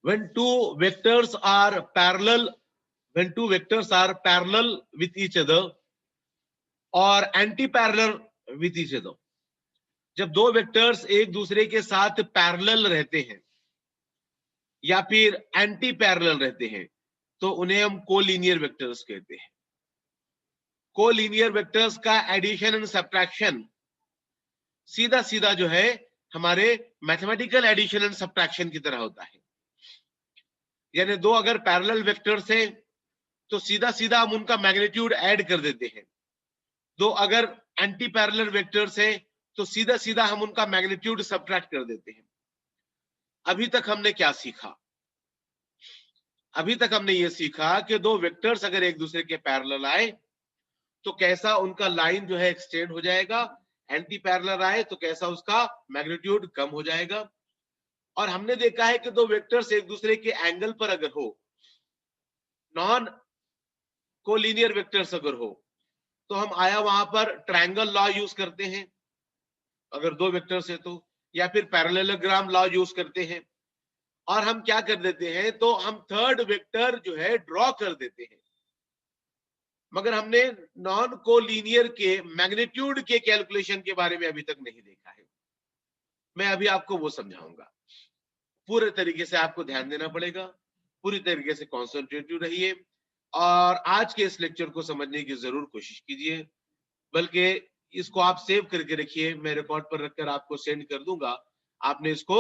when two vectors are parallel, with each other or anti-parallel with each other, जब दो vectors एक दूसरे के साथ पैरेलल रहते हैं या फिर एंटी पैरेलल रहते हैं तो उन्हें हम कोलिनियर वेक्टर्स कहते हैं। कोलिनियर वेक्टर्स का एडिशन एंड सब्ट्रैक्शन सीधा सीधा जो है हमारे मैथमेटिकल एडिशन एंड सब्ट्रैक्शन की तरह होता है। यानी दो अगर पैरेलल वेक्टर्स हैं तो सीधा सीधा हम उनका मैग्नीट्यूड ऐड कर देते हैं। दो अगर एंटी पैरेलल वेक्टर्स हैं तो सीधा सीधा हम उनका मैग्नीट्यूड सब्ट्रैक्ट कर देते हैं। अभी तक हमने क्या सीखा? अभी तक हमने ये सीखा कि दो वेक्टर्स अगर एक दूसरे के पैरेलल आए तो कैसा उनका लाइन जो है एक्सटेंड हो जाएगा, एंटी पैरेलल आए तो कैसा उसका मैग्नीट्यूड कम हो जाएगा। और हमने देखा है कि दो वेक्टर्स एक दूसरे के एंगल पर अगर हो, नॉन कोलिनियर वेक्टर्स अगर हो, तो हम आया वहां पर ट्रायंगल लॉ यूज करते हैं अगर दो वेक्टर्स है तो, या फिर पैरेललोग्राम लॉ यूज करते हैं। और हम क्या कर देते हैं तो हम थर्ड वेक्टर जो है ड्रॉ कर देते हैं। मगर हमने नॉन कोलिनियर के मैग्नीट्यूड के कैलकुलेशन के बारे में अभी तक नहीं देखा है। मैं अभी आपको वो समझाऊंगा। पूरे तरीके से आपको ध्यान देना पड़ेगा, पूरी तरीके से कॉन्सेंट्रेटिव रहिए और आज के इस लेक्चर को समझने की जरूर कोशिश कीजिए। बल्कि इसको आप सेव करके रखिए, मैं रिकॉर्ड पर रखकर आपको सेंड कर दूंगा। आपने इसको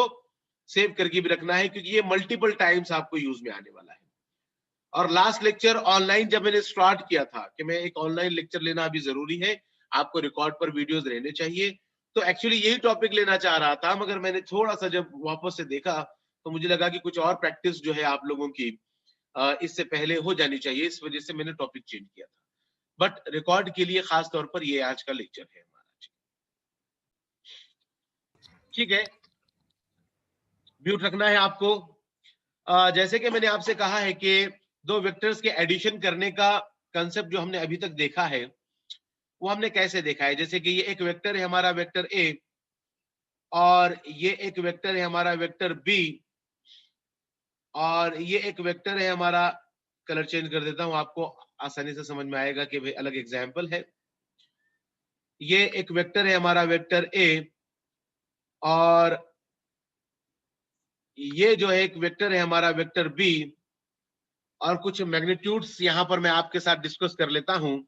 सेव करके भी रखना है क्योंकि ये मल्टीपल टाइम्स आपको यूज में आने वाला है। और लास्ट लेक्चर ऑनलाइन जब मैंने स्टार्ट किया था कि मैं एक ऑनलाइन लेक्चर लेना अभी जरूरी है, आपको रिकॉर्ड पर वीडियोस रहने चाहिए, तो एक्चुअली यही टॉपिक लेना चाह रहा था। मगर मैंने थोड़ा सा जब वापस से देखा तो मुझे लगा कि कुछ और प्रैक्टिस जो है आप लोगों की इससे पहले हो जानी चाहिए, इस वजह से मैंने टॉपिक चेंज किया था। बट रिकॉर्ड के लिए खास तौर पर ये आज का लेक्चर है हमारा। ठीक है, म्यूट रखना है आपको। जैसे कि मैंने आपसे कहा है कि दो वेक्टर्स के एडिशन करने का कंसेप्ट जो हमने अभी तक देखा है वो हमने कैसे देखा है। जैसे कि ये एक वेक्टर है हमारा वेक्टर ए और ये एक वेक्टर है हमारा वेक्टर बी और ये एक वेक्टर है हमारा, कलर चेंज कर देता हूं आपको आसानी से समझ में आएगा कि भाई अलग एग्जाम्पल है। ये एक वेक्टर है हमारा वेक्टर ए और ये जो है एक वेक्टर है हमारा वेक्टर बी और कुछ मैग्नीट्यूड्स यहां पर मैं आपके साथ डिस्कस कर लेता हूं।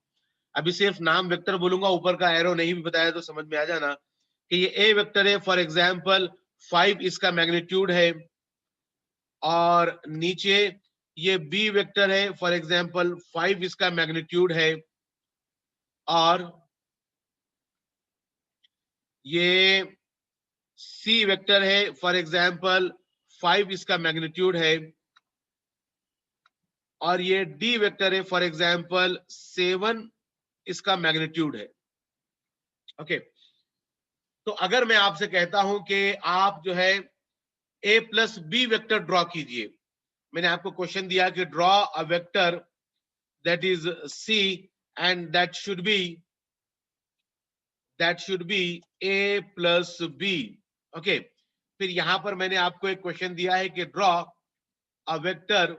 अभी सिर्फ नाम वेक्टर बोलूंगा, ऊपर का एरो नहीं भी बताया तो समझ में आ जाना कि ये ए वेक्टर है। फॉर एग्जांपल 5 इसका मैग्नीट्यूड है और नीचे ये बी वेक्टर है, फॉर एग्जांपल 5 इसका मैग्नीट्यूड है और ये सी वेक्टर है, फॉर एग्जांपल 5 इसका मैग्नीट्यूड है और ये डी वेक्टर है, फॉर एग्जांपल 7 इसका मैग्नीट्यूड है। ओके, तो अगर मैं आपसे कहता हूं कि आप जो है A plus B vector draw कीजिए, मैंने आपको क्वेश्चन दिया कि draw a vector that is C and that should be A plus B. Okay, फिर यहां पर मैंने आपको एक क्वेश्चन दिया है कि draw a vector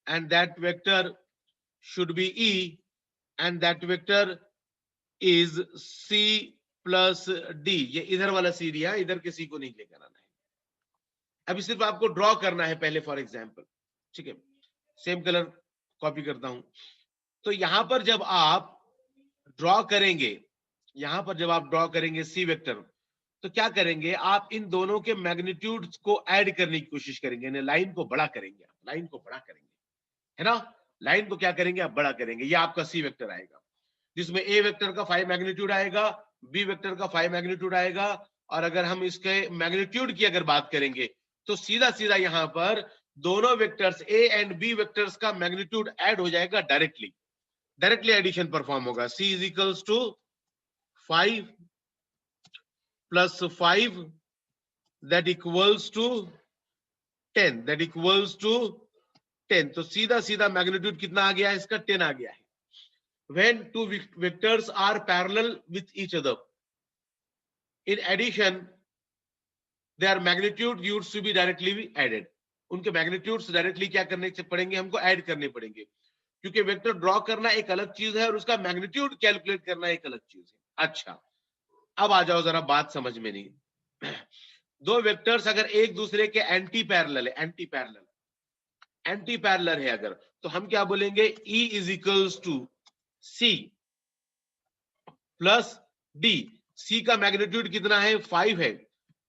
and that vector should be E and that vector is C plus D। ये इधर वाला C दिया, इधर के C को नहीं लेकर आना है। अभी सिर्फ आपको ड्रॉ करना है पहले, फॉर एग्जांपल। ठीक है, सेम कलर कॉपी करता हूं। तो यहां पर जब आप ड्रॉ करेंगे, यहां पर जब आप ड्रॉ करेंगे सी वेक्टर, तो क्या करेंगे आप इन दोनों के मैग्नीट्यूड को ऐड करने की कोशिश करेंगे, यानी लाइन को बड़ा करेंगे, लाइन को बड़ा करेंगे, है ना। लाइन को क्या करेंगे आप बड़ा करेंगे। ये आपका सी वेक्टर आएगा जिसमें ए वेक्टर का 5 मैग्नीट्यूड आएगा, बी वेक्टर का 5 मैग्नीट्यूड आएगा। और अगर हम इसके मैग्नीट्यूड की अगर बात करेंगे तो सीधा सीधा यहां पर दोनों vectors A and B vectors का मैग्नीट्यूड ऐड हो जाएगा, डायरेक्टली एडिशन परफॉर्म होगा। C is equals to 5 plus 5 that equals to 10, that equals to 10। तो सीधा सीधा मैग्नीट्यूड कितना आ गया है इसका, 10 आ गया है। When two vectors are parallel with each other, in addition their magnitude used to be directly added, उनके मैग्नीट्यूड्स डायरेक्टली क्या करने पड़ेंगे, हमको ऐड करने पड़ेंगे, क्योंकि वेक्टर ड्रॉ करना एक अलग चीज है और उसका मैग्नीट्यूड कैलकुलेट करना एक अलग चीज है। अच्छा, अब आ जाओ जरा बात समझ में नहीं। दो वेक्टर्स अगर एक दूसरे के एंटी पैरेलल है, एंटी पैरेलल है अगर, तो हम क्या बोलेंगे, E is equals to C plus D। C का मैग्नीट्यूड कितना है, 5 है,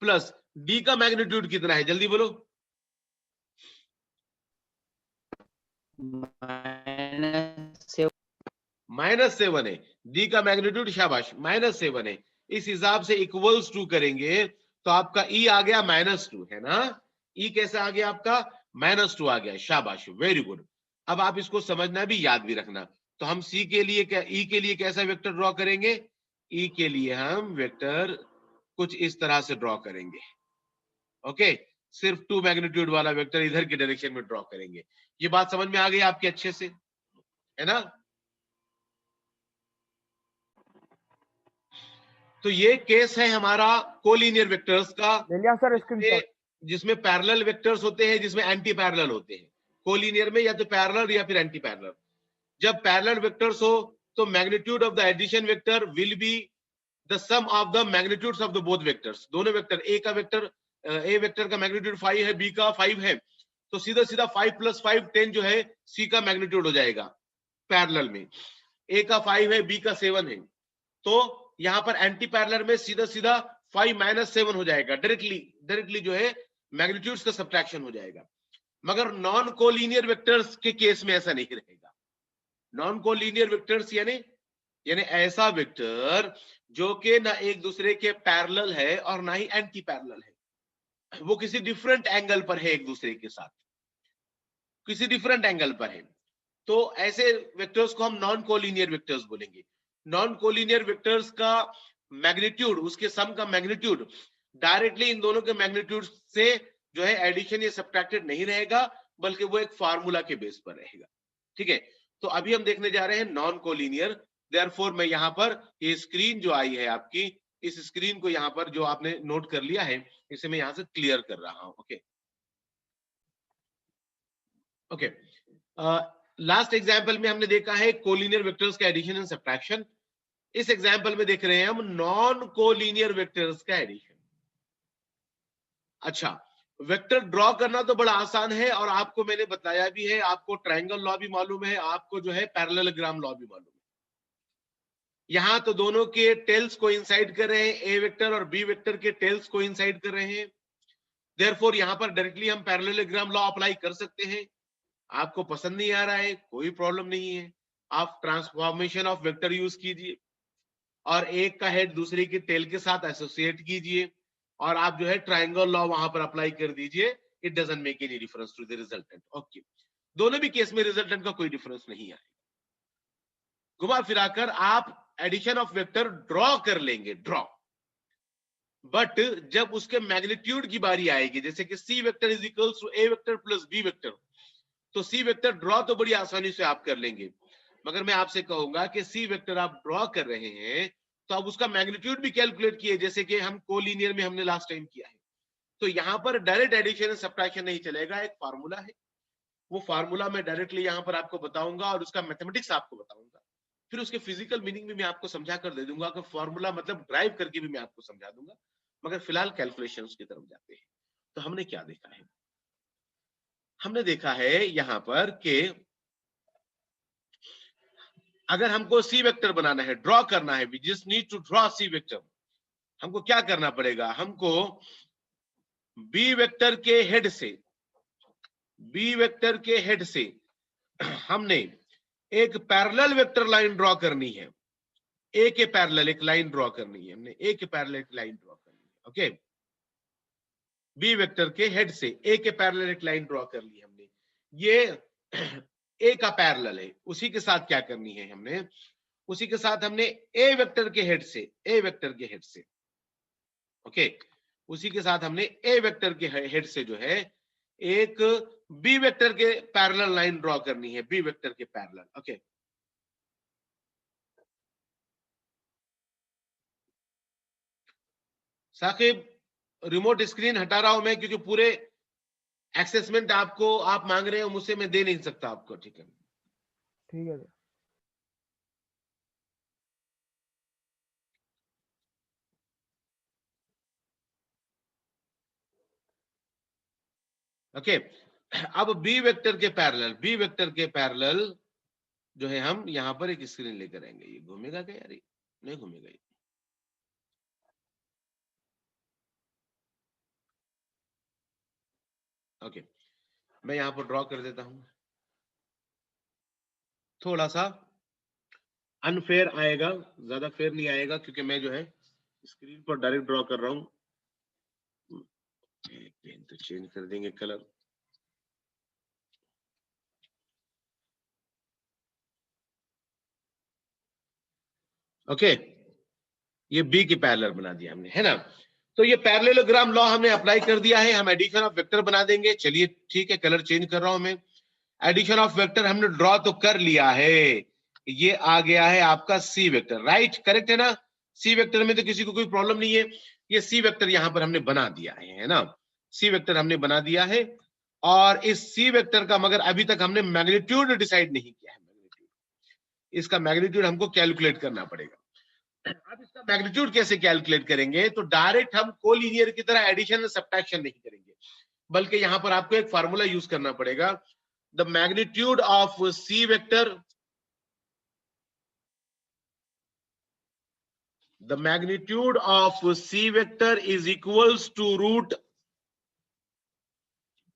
प्लस D का मैग्नीट्यूड कितना है, जल्दी बोलो। -7 है। D का मैग्नीट्यूड, शाबाश, -7 है। इस हिसाब से इक्वल्स टू करेंगे तो आपका E आ गया -2, है ना। E कैसे आ गया आपका, -2 आ गया, शाबाश, वेरी गुड। अब आप इसको समझना भी, याद भी रखना। तो हम C के लिए क्या, E के लिए कैसा वेक्टर ड्रॉ करेंगे, E के लिए हम वेक्टर कुछ इस तरह से ड्रॉ करेंगे। ओके, सिर्फ 2 मैग्नीट्यूड वाला वेक्टर इधर की डायरेक्शन में ड्रॉ करेंगे। ये बात समझ में आ गई आपके अच्छे से, है ना। तो ये केस है हमारा कोलिनियर वेक्टर्स का, सर जिसमें जिसमें पैरेलल वेक्टर्स होते हैं, जिसमें एंटी पैरेलल होते हैं। कोलिनियर में या तो पैरेलल या फिर एंटी पैरेलल। जब पैरेलल वेक्टर्स हो तो magnitude of the addition vector will be the sum of the magnitudes of the both vectors. दोनों वेक्टर, ए का वेक्टर, ए वेक्टर का मैग्नीट्यूड 5 है, बी का 5 है, तो सीधा सीधा 5 + 5 10 जो है सी का मैग्नीट्यूड हो जाएगा पैरेलल में। ए का 5 है, बी का 7 है, तो यहां पर एंटी पैरेलल में सीधा सीधा 5 - 7 हो जाएगा, डायरेक्टली जो है मैग्नीट्यूड्स का सब्ट्रैक्शन हो जाएगा। मगर नॉन कोलिनियर वेक्टर्स के केस में ऐसा नहीं रहेगा। नॉन कोलिनियर वेक्टर्स यानी ऐसा वेक्टर जो कि ना एक दूसरे के पैरेलल है और ना ही एंटी पैरेलल है, वो किसी डिफरेंट एंगल पर है, एक दूसरे के साथ किसी डिफरेंट एंगल पर है, तो ऐसे वेक्टर्स को हम नॉन कोलिनियर वेक्टर्स बोलेंगे। नॉन कोलिनियर वेक्टर्स का मैग्नीट्यूड, उसके सम का मैग्नीट्यूड डायरेक्टली इन दोनों के मैग्नीट्यूड से जो है एडिशन या सब्ट्रैक्टेड नहीं रहेगा, बल्कि वो एक फार्मूला के बेस पर रहेगा। ठीक है, तो अभी हम देखने जा रहे हैं नॉन कोलिनियर। देयरफॉर मैं यहां पर ये स्क्रीन जो आई है आपकी, इस स्क्रीन को यहां पर जो आपने नोट कर लिया है, इसे मैं यहां से क्लियर कर रहा हूं। ओके ओके, लास्ट एग्जांपल में हमने देखा है कोलिनियर वेक्टर्स का एडिशन एंड सब्ट्रैक्शन। इस एग्जांपल में देख रहे हैं हम नॉन कोलिनियर वेक्टर्स का एडिशन। अच्छा, वेक्टर ड्रॉ करना तो बड़ा आसान है और आपको मैंने बताया भी है, आपको ट्रायंगल लॉ भी मालूम है, आपको जो है पैरेललोग्राम लॉ भी मालूम है। यहां तो दोनों के टेल्स कोइंसाइड कर रहे हैं, ए वेक्टर और बी वेक्टर के टेल्स कोइंसाइड कर रहे हैं, देयरफॉर यहां पर डायरेक्टली हम पैरेललोग्राम लॉ अप्लाई कर सकते हैं। आपको पसंद नहीं आ रहा है, कोई प्रॉब्लम नहीं है, आप ट्रांसफॉर्मेशन ऑफ वेक्टर यूज कीजिए और एक का हेड दूसरे के टेल के साथ एसोसिएट कीजिए और आप जो है ट्रायंगल लॉ वहां पर अप्लाई कर दीजिए। It doesn't make any difference to the resultant. Okay, दोनों भी केस में रिजल्टेंट का कोई डिफरेंस नहीं आएगा। घुमा फिराकर आप एडिशन ऑफ वेक्टर ड्रॉ कर लेंगे, ड्रॉ, बट जब उसके मैग्नीट्यूड की बारी आएगी, जैसे कि C vector is equals to A vector plus B vector, तो सी वेक्टर ड्रॉ तो बड़ी आसानी से आप कर लेंगे, मगर मैं आपसे कहूंगा कि सी वेक्टर आप ड्रॉ कर रहे हैं तो अब उसका मैग्नीट्यूड भी कैलकुलेट किए, जैसे कि हम कोलिनियर में हमने लास्ट टाइम किया है। तो यहां पर डायरेक्ट एडिशन एंड सब्ट्रैक्शन नहीं चलेगा, एक फार्मूला है, वो फार्मूला मैं डायरेक्टली यहां पर आपको बताऊंगा और उसका मैथमेटिक्स आपको बताऊंगा, फिर उसके फिजिकल मीनिंग भी मैं आपको समझा कर दे दूंगा कि फार्मूला मतलब ड्राइव करके भी मैं आपको समझा दूंगा, मगर फिलहाल कैलकुलेशंस की तरफ जाते हैं। तो हमने क्या देखा है, हमने देखा है यहां पर कि अगर हमको सी वेक्टर बनाना है, ड्रॉ करना है, we just need to draw C vector, हमको क्या करना पड़ेगा, हमको बी वेक्टर के हेड से, बी वेक्टर के हेड से हमने एक पैरेलल वेक्टर लाइन ड्रॉ करनी है, ए के पैरेलल एक लाइन ड्रॉ करनी है, हमने ए के पैरेलल एक लाइन ड्रॉ करनी है। ओके, बी वेक्टर के हेड से ए के पैरेलल एक लाइन ड्रॉ कर ली हमने, ये ए का पैरेलल है, उसी के साथ क्या करनी है हमने, उसी के साथ हमने ए वेक्टर के हेड से, ए वेक्टर के हेड से, ओके, उसी के साथ हमने ए वेक्टर के हेड से जो है एक बी वेक्टर के पैरेलल लाइन ड्रॉ करनी है, बी वेक्टर के parallel. Okay, Saqib remote screen हटा रहा हूं मैं, क्योंकि पूरे एक्सेसमेंट आपको आप मांग रहे हो मुझसे, मैं दे नहीं सकता आपको। ठीक है, ठीक है। ओके। अब बी वेक्टर के पैरेलल जो है हम यहां पर एक स्क्रीन लेकर आएंगे। ये घूमेगा क्या यार? नहीं घूमेगा ये। ओके, मैं यहां पर ड्रॉ कर देता हूं। थोड़ा सा अनफेयर आएगा, ज्यादा फेयर नहीं आएगा, क्योंकि मैं जो है स्क्रीन पर डायरेक्ट ड्रॉ कर रहा हूं। पेन तो चेंज कर देंगे कलर। ओके, ये बी की पैरेलल बना दिया हमने, है ना। तो ये पैरेललोग्राम लॉ हमने अप्लाई कर दिया है। हम एडिशन ऑफ वेक्टर बना देंगे। चलिए ठीक है, कलर चेंज कर रहा हूं मैं। एडिशन ऑफ वेक्टर हमने ड्रॉ तो कर लिया है। ये आ गया है आपका सी वेक्टर, राइट? करेक्ट है ना? सी वेक्टर में तो किसी को कोई प्रॉब्लम नहीं है। ये सी वेक्टर यहां पर हमने बना दिया है ना। सी वेक्टर हमने बना दिया है। और इस सी वेक्टर का मगर अभी तक हमने मैग्नीट्यूड डिसाइड नहीं किया है। इसका मैग्नीट्यूड हमको कैलकुलेट करना पड़ेगा। अब इसका मैग्नीट्यूड कैसे कैलकुलेट करेंगे? तो डायरेक्ट हम कोलिनियर की तरह एडिशन और सब्ट्रैक्शन नहीं करेंगे, बल्कि यहां पर आपको एक फार्मूला यूज करना पड़ेगा। The magnitude of C vector, the magnitude of C vector is equals to root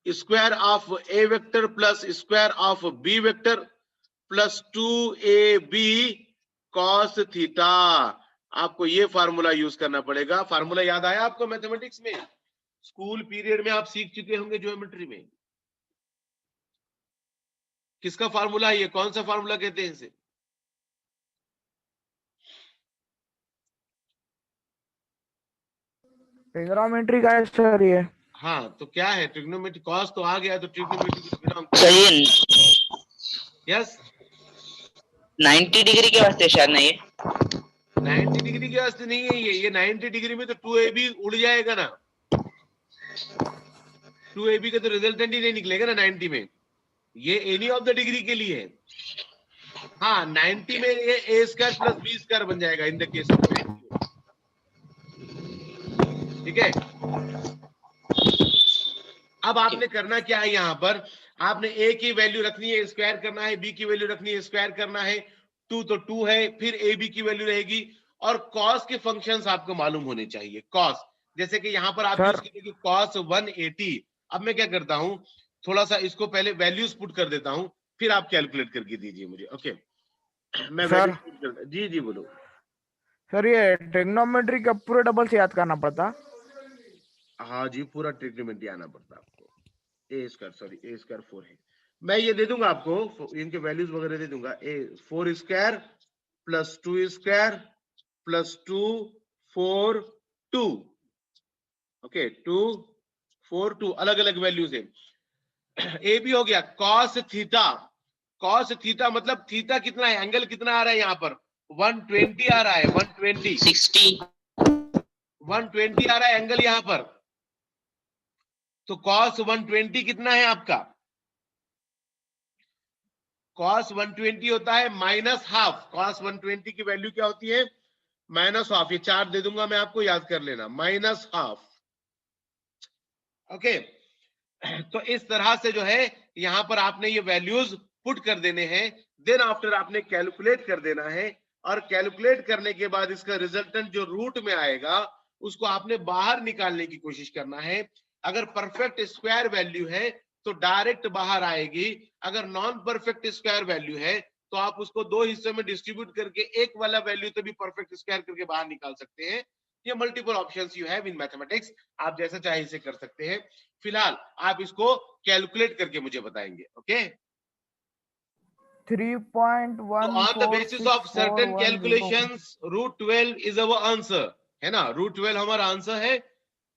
square of A vector plus square of B vector plus 2AB cos theta. आपको ये फार्मूला यूज करना पड़ेगा। Formula याद आया आपको mathematics में? School period में आप सीख चुके होंगे ज्योमेट्री में। किसका फार्मूला है ये? कौन सा फार्मूला कहते हैं इसे? ट्रिग्नोमेट्री का है सर ये। हाँ, तो क्या है? ट्रिग्नोमेट्री। कॉस तो आ गया, तो ट्रिग्नोमेट्री को बिलोंग। सही। यस, 90 डिग्री के वास्ते शायद नहीं है। 90 डिग्री के वास्ते नहीं है ये 90 डिग्री में तो 2AB उड़ जाएगा ना। 2AB का तो रिजल्टेंट ही नहीं निकलेगा ना 90 में। ये एनी ऑफ द डिग्री के लिए है। हाँ, 90 में ये ए स्क्वायर प्लस बी स्क्वायर बन जाएगा इन द केस ऑफ 90। ठीक है, अब आपने करना क्या है? यहां पर आपने ए की वैल्यू रखनी है, स्क्वायर करना है, बी की वैल्यू रखनी है, स्क्वायर करना है। 2 तो 2 है, फिर ए बी की वैल्यू रहेगी। और कॉस के फंक्शंस आपको मालूम होने चाहिए। कॉस, जैसे कि यहां पर आप यूज करेंगे कॉस 180। अब मैं क्या करता हूं, थोड़ा सा इसको पहले वैल्यूज पुट कर देता हूं, फिर आप कैलकुलेट करके दीजिए मुझे। ओके, मैं वैल्यूज पुट करता। जी जी बोलो सर। ये ट्रिग्नोमेट्री का पूरा डबल से याद करना पड़ता? हाँ जी, पूरा ट्रिग्नोमेट्री आना पड़ता आपको। ए स्क्वायर, सॉरी ए स्क्वायर 4 है। मैं ये दे दूंगा आपको, इनके वैल्यूज वगैरह दे दूंगा। ए 4 square plus 2 square plus 2 4 2। Okay, 2 4 2 अलग अलग वैल्यूज है। ए भी हो गया। कॉस थीटा, कॉस थीटा मतलब थीटा कितना है, एंगल कितना आ रहा है यहाँ पर? 120 आ रहा है, 120 60 120 आ रहा है एंगल यहाँ पर। तो कॉस 120 कितना है आपका? कॉस 120 होता है माइनस हाफ। कॉस 120 की वैल्यू क्या होती है? Minus half. ये चार्ट दे दूंगा मैं आपको, याद कर लेना, माइनस हाफ। ओके, तो इस तरह से जो है यहां पर आपने ये वैल्यूज पुट कर देने हैं। देन आफ्टर आपने कैलकुलेट कर देना है, और कैलकुलेट करने के बाद इसका रिजल्टेंट जो रूट में आएगा उसको आपने बाहर निकालने की कोशिश करना है। अगर परफेक्ट स्क्वायर वैल्यू है तो डायरेक्ट बाहर आएगी। अगर नॉन परफेक्ट स्क्वायर वैल्यू है तो आप उसको दो हिस्सों में डिस्ट्रीब्यूट करके एक वाला वैल्यू तो भी परफेक्ट स्क्वायर करके बाहर निकाल सकते हैं। ये multiple options you have in mathematics, आप जैसा चाहे इसे कर सकते हैं। फिलहाल आप इसको कैलकुलेट करके मुझे बताएंगे। Okay, 3.14641 on the basis of certain calculations root 12 is our answer, है ना। रूट 12 हमारा आंसर है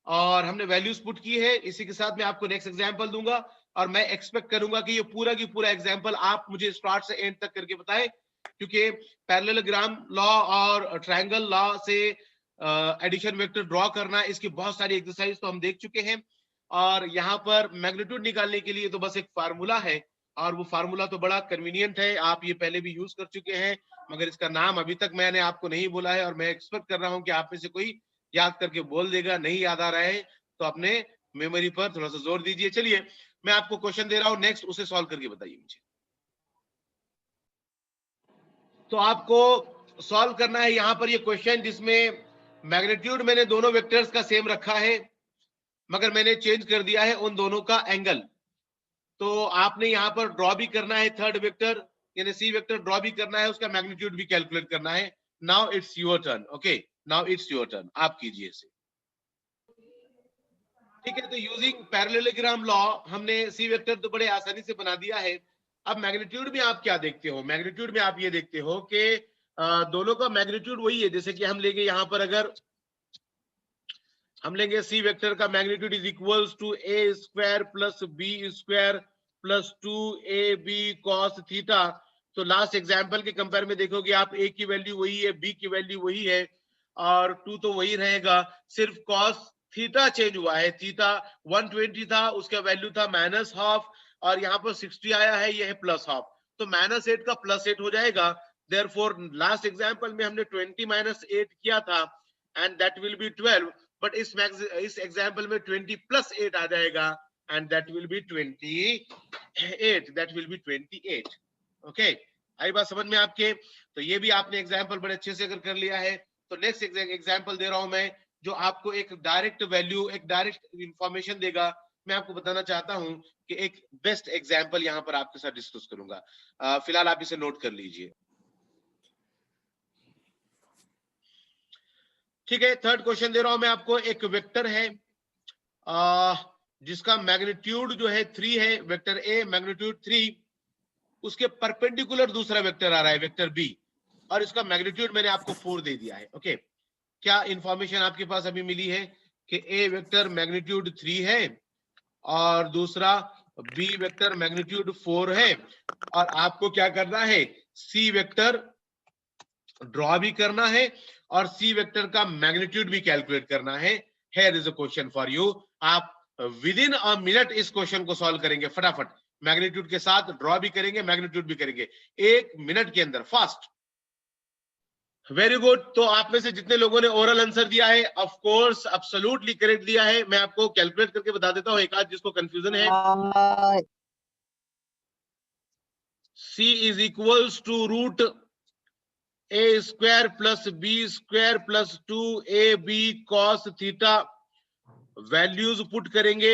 और हमने वैल्यूज पुट की है। इसी के साथ मैं आपको नेक्स्ट एग्जांपल दूंगा, और मैं एक्सपेक्ट करूंगा कि ये पूरा की पूरा एग्जांपल आप मुझे स्टार्ट से एंड तक करके बताएं, क्योंकि पैरेललोग्राम लॉ और ट्रायंगल लॉ से एडिशन वेक्टर ड्रॉ करना, इसकी बहुत सारी एक्सरसाइज तो हम देख चुके हैं। और यहाँ पर मैग्नीट्यूड निकालने के लिए तो बस एक फार्मूला है, और वो फार्मूला तो बड़ा कन्वीनियंट है, आप ये पहले भी यूज कर चुके हैं, मगर इसका नाम अभी तक मैंने आपको नहीं बोला है, और मैं एक्सपेक्ट कर रहा हूं कि आप में से कोई याद करके बोल देगा। नहीं याद आ रहा है तो अपने मेमोरी पर थोड़ा सा जोर दीजिए। चलिए मैं आपको क्वेश्चन दे रहा हूं नेक्स्ट, उसे सॉल्व करके बताइए मुझे। तो आपको सॉल्व करना है यहाँ पर ये क्वेश्चन जिसमें मैग्नीट्यूड मैंने दोनों वेक्टर्स का सेम रखा है, मगर मैंने चेंज कर दिया है उन दोनों का एंगल। तो आपने यहाँ पर ड्रॉ भी करना है थर्ड वेक्टर, यानी सी वेक्टर ड्रॉ भी करना है, उसका मैग्नीट्यूड भी कैलकुलेट करना है। Now it's your turn. Okay, now it's your turn, आप कीजिए इसे। ठीक है, तो यूजिंग पैरेललोग्राम लॉ हमने सी वेक्टर तो बड़े आसानी से बना दिया है। अब मैग्नीट्यूड में आप क्या देखते हो? मैग्नीट्यूड में आप ये देखते हो कि दोनों का मैग्नीट्यूड वही है। जैसे कि हम लेंगे यहाँ पर, अगर हम लेंगे सी वेक्टर का magnitude is equals to a square plus b square plus 2ab cos theta. तो लास्ट एग्जांपल के कंपेयर में देखोगे आप, a की वैल्यू वही है, b की वैल्यू वही है, और 2 तो वही रहेगा, सिर्फ cos थीटा चेंज हुआ है। थीटा 120 था, उसका वैल्यू था -12, और यहाँ पर 60 आया है, ये है +12, तो -8 का +8 हो जाएगा। देयरफॉर लास्ट एग्जांपल में हमने 20 - 8 किया था, and that will be 12, but इस एग्जांपल में 20 + 8 आ जाएगा, and that will be 28, that will be 28। Okay, आई बात समझ में आपके? तो ये भी आपने एग्जांपल बड़े अच्छे से अगर कर लिया है, तो नेक्स्ट एग्जांपल दे रहा हूं मैं, जो आपको एक डायरेक्ट वैल्यू, एक डायरेक्ट इंफॉर्मेशन देगा। मैं आपको बताना चाहता हूं कि एक बेस्ट एग्जांपल यहां पर आपके साथ डिस्कस करूंगा। फिलहाल आप इसे नोट कर लीजिए। ठीक है, थर्ड क्वेश्चन दे रहा हूं मैं आपको। एक वेक्टर है जिसका मैग्नीट्यूड जो है 3 है, वेक्टर ए मैग्नीट्यूड 3, उसके परपेंडिकुलर दूसरा वेक्टर आ रहा है, वेक्टर बी, और इसका मैग्नीट्यूड मैंने आपको 4 दे दिया है। ओके, क्या इंफॉर्मेशन आपके पास अभी मिली है कि ए वेक्टर मैग्नीट्यूड 3 है और दूसरा बी वेक्टर मैग्नीट्यूड 4 है, और आपको क्या करना है, सी वेक्टर ड्रॉ भी करना है और सी वेक्टर का मैग्नीट्यूड भी कैलकुलेट करना है। Here is a question for you. आप विद इन अ मिनट इस क्वेश्चन को सॉल्व करेंगे फटाफट, मैग्नीट्यूड के साथ ड्रॉ भी करेंगे, मैग्नीट्यूड भी करेंगे 1 मिनट के अंदर, फास्ट। Very good. तो आप में से जितने लोगों ने ओरल आंसर दिया है, ऑफ कोर्स एब्सोल्युटली करेक्ट दिया है। मैं आपको कैलकुलेट करके बता देता हूं, एक आध जिसको कंफ्यूजन है। C is equals to root a square plus b square plus 2ab cos theta. Values put करेंगे,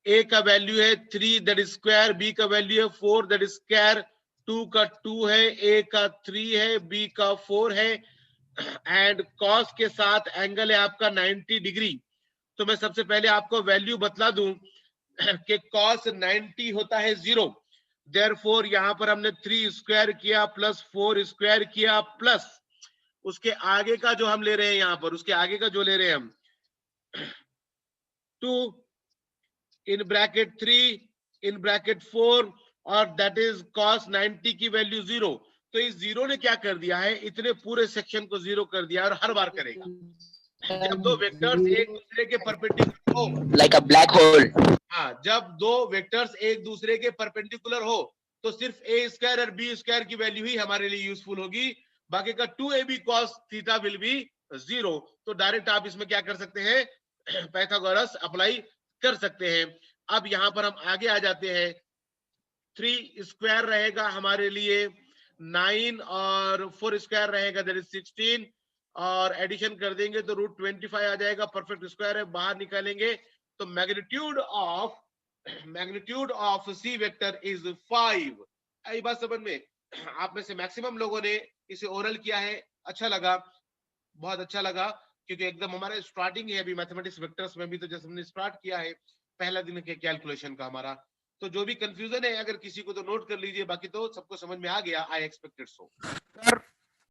a का वैल्यू है 3 दैट इज स्क्वायर, b का वैल्यू है 4 दैट इज स्क्वायर, 2 का 2 है, a का 3 है, b का 4 है, एंड cos के साथ एंगल है आपका 90 डिग्री। तो मैं सबसे पहले आपको वैल्यू बतला दूं कि cos 90 होता है 0। देयरफॉर यहां पर हमने 3 स्क्वायर किया प्लस 4 स्क्वायर किया, प्लस उसके आगे का जो हम ले रहे हैं, यहां पर उसके आगे का जो ले रहे हैं हम 2 इन ब्रैकेट 3 इन ब्रैकेट 4, और दैट इज cos 90 की वैल्यू 0। तो इस 0 ने क्या कर दिया है, इतने पूरे सेक्शन को 0 कर दिया, और हर बार करेगा जब दो वेक्टर्स एक दूसरे के परपेंडिकुलर हो, लाइक अ ब्लैक होल। हाँ, जब दो वेक्टर्स एक दूसरे के परपेंडिकुलर हो तो सिर्फ ए स्क्वायर और बी स्क्वायर की वैल्यू ही हमारे लिए यूजफुल होगी, बाकी का 2ab cos theta will be 0। तो डायरेक्ट आप इसमें क्या कर सकते हैं, पाइथागोरस अप्लाई कर सकते हैं। अब यहां पर हम आगे आ जाते हैं, 3 स्क्वायर रहेगा हमारे लिए 9, और 4 स्क्वायर रहेगा दैट इज 16, और एडिशन कर देंगे तो रूट 25 आ जाएगा, परफेक्ट स्क्वायर है, बाहर निकालेंगे तो magnitude of C vector is 5। आई बात समझ में? आप में से मैक्सिमम लोगों ने इसे ओरल किया है, अच्छा लगा, बहुत अच्छा लगा, क्योंकि एकदम हमारा स्टार्टिंग है अभी मैथमेटिक्स वेक्टर्स में भी, तो जैसे हमने स्टार्ट किया है पहला दिन के कैलकुलेशन का हमारा, तो जो भी कंफ्यूजन है अगर किसी को तो नोट कर लीजिए, बाकी तो सबको समझ में आ गया, आई एक्सपेक्टेड सो। सर